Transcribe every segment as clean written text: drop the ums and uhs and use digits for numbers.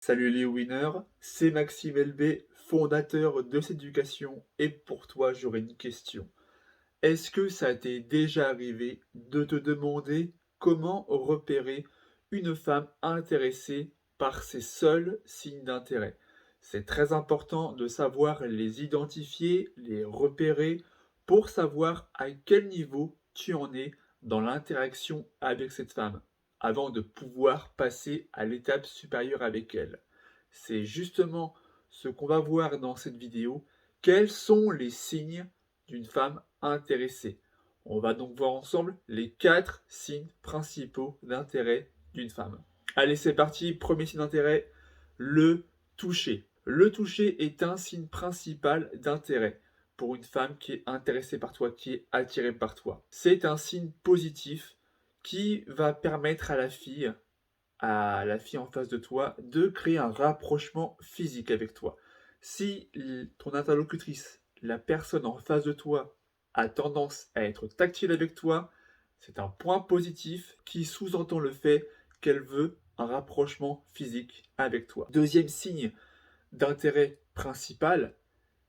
Salut les winners, c'est Maxime LB, fondateur de Céducation, et pour toi j'aurais une question. Est-ce que ça t'est déjà arrivé de te demander comment repérer une femme intéressée par ses seuls signes d'intérêt? C'est très important de savoir les identifier, les repérer pour savoir à quel niveau tu en es dans l'interaction avec cette femme avant de pouvoir passer à l'étape supérieure avec elle. C'est justement ce qu'on va voir dans cette vidéo. Quels sont les signes d'une femme intéressée? On va donc voir ensemble les 4 signes principaux d'intérêt d'une femme. Allez, c'est parti. Premier signe d'intérêt, le toucher. Le toucher est un signe principal d'intérêt pour une femme qui est intéressée par toi, qui est attirée par toi. C'est un signe positif qui va permettre à la fille en face de toi de créer un rapprochement physique avec toi. Si ton interlocutrice, la personne en face de toi, a tendance à être tactile avec toi, c'est un point positif qui sous-entend le fait qu'elle veut un rapprochement physique avec toi. Deuxième signe d'intérêt principal,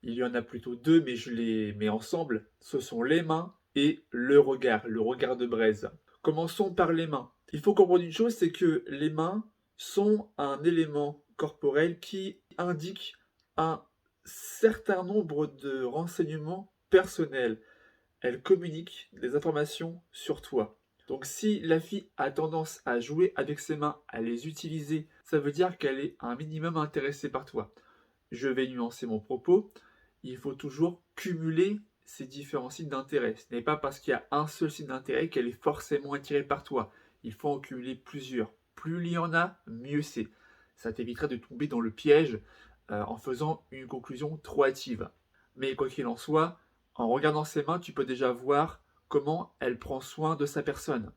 il y en a plutôt deux, mais je les mets ensemble, ce sont les mains et le regard de braise. Commençons par les mains. Il faut comprendre une chose, c'est que les mains sont un élément corporel qui indique un certain nombre de renseignements personnels. Elles communiquent des informations sur toi. Donc si la fille a tendance à jouer avec ses mains, à les utiliser, ça veut dire qu'elle est un minimum intéressée par toi. Je vais nuancer mon propos. Il faut toujours cumuler ces différents signes d'intérêt. Ce n'est pas parce qu'il y a un seul signe d'intérêt qu'elle est forcément attirée par toi. Il faut en cumuler plusieurs. Plus il y en a, mieux c'est. Ça t'évitera de tomber dans le piège en faisant une conclusion trop hâtive. Mais quoi qu'il en soit, en regardant ses mains, tu peux déjà voir comment elle prend soin de sa personne.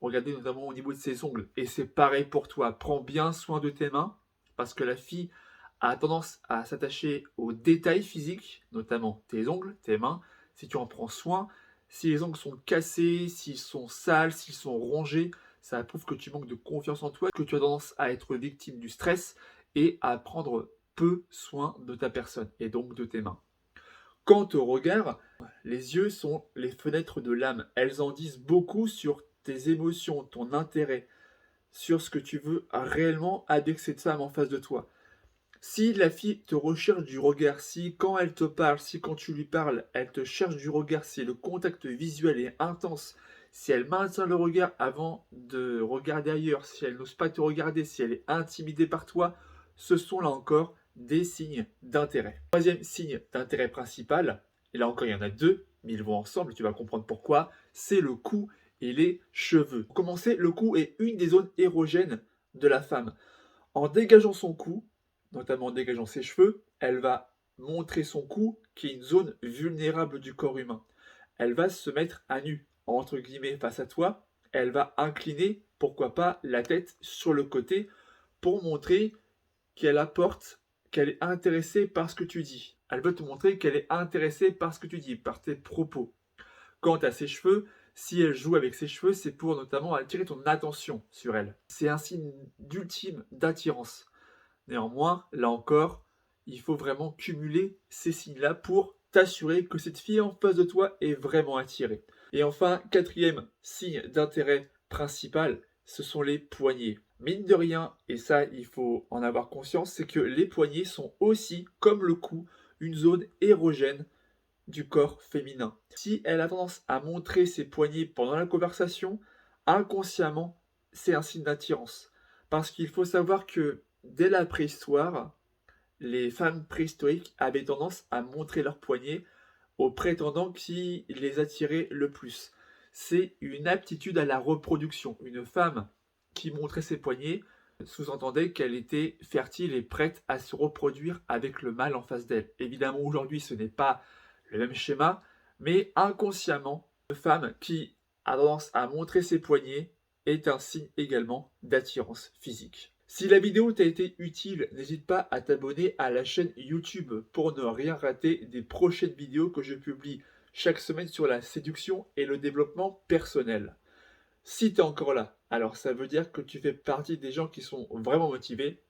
Regardez notamment au niveau de ses ongles. Et c'est pareil pour toi. Prends bien soin de tes mains parce que la fille a tendance à s'attacher aux détails physiques, notamment tes ongles, tes mains. Si tu en prends soin, si les ongles sont cassés, s'ils sont sales, s'ils sont rongés, ça prouve que tu manques de confiance en toi, que tu as tendance à être victime du stress et à prendre peu soin de ta personne et donc de tes mains. Quant au regard, les yeux sont les fenêtres de l'âme. Elles en disent beaucoup sur tes émotions, ton intérêt, sur ce que tu veux réellement avec cette femme en face de toi. Si la fille te recherche du regard, si quand elle te parle, si quand tu lui parles, elle te cherche du regard, si le contact visuel est intense, si elle maintient le regard avant de regarder ailleurs, si elle n'ose pas te regarder, si elle est intimidée par toi, ce sont là encore des signes d'intérêt. Troisième signe d'intérêt principal, et là encore il y en a deux, mais ils vont ensemble, tu vas comprendre pourquoi, c'est le cou et les cheveux. Pour commencer, le cou est une des zones érogènes de la femme. En dégageant son cou, notamment en dégageant ses cheveux, elle va montrer son cou, qui est une zone vulnérable du corps humain. Elle va se mettre à nu, entre guillemets, face à toi. Elle va incliner, pourquoi pas, la tête sur le côté pour montrer qu'elle apporte, qu'elle est intéressée par ce que tu dis. Elle veut te montrer qu'elle est intéressée par ce que tu dis, par tes propos. Quant à ses cheveux, si elle joue avec ses cheveux, c'est pour notamment attirer ton attention sur elle. C'est un signe d'ultime d'attirance. Néanmoins, là encore, il faut vraiment cumuler ces signes-là pour t'assurer que cette fille en face de toi est vraiment attirée. Et enfin, quatrième signe d'intérêt principal, ce sont les poignets. Mine de rien, et ça il faut en avoir conscience, c'est que les poignets sont aussi, comme le cou, une zone érogène du corps féminin. Si elle a tendance à montrer ses poignets pendant la conversation, inconsciemment, c'est un signe d'attirance. Parce qu'il faut savoir que dès la préhistoire, les femmes préhistoriques avaient tendance à montrer leurs poignets aux prétendants qui les attiraient le plus. C'est une aptitude à la reproduction. Une femme qui montrait ses poignets sous-entendait qu'elle était fertile et prête à se reproduire avec le mâle en face d'elle. Évidemment, aujourd'hui, ce n'est pas le même schéma, mais inconsciemment, une femme qui a tendance à montrer ses poignets est un signe également d'attirance physique. Si la vidéo t'a été utile, n'hésite pas à t'abonner à la chaîne YouTube pour ne rien rater des prochaines vidéos que je publie chaque semaine sur la séduction et le développement personnel. Si tu es encore là, alors ça veut dire que tu fais partie des gens qui sont vraiment motivés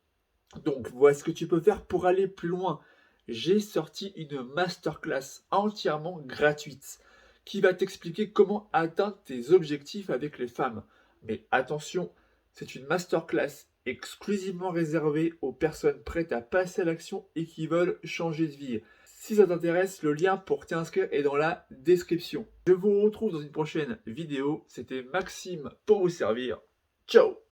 Donc, voilà ce que tu peux faire pour aller plus loin. J'ai sorti une masterclass entièrement gratuite qui va t'expliquer comment atteindre tes objectifs avec les femmes. Mais attention, c'est une masterclass exclusivement réservée aux personnes prêtes à passer à l'action et qui veulent changer de vie. Si ça t'intéresse, le lien pour t'inscrire est dans la description. Je vous retrouve dans une prochaine vidéo. C'était Maxime pour vous servir. Ciao!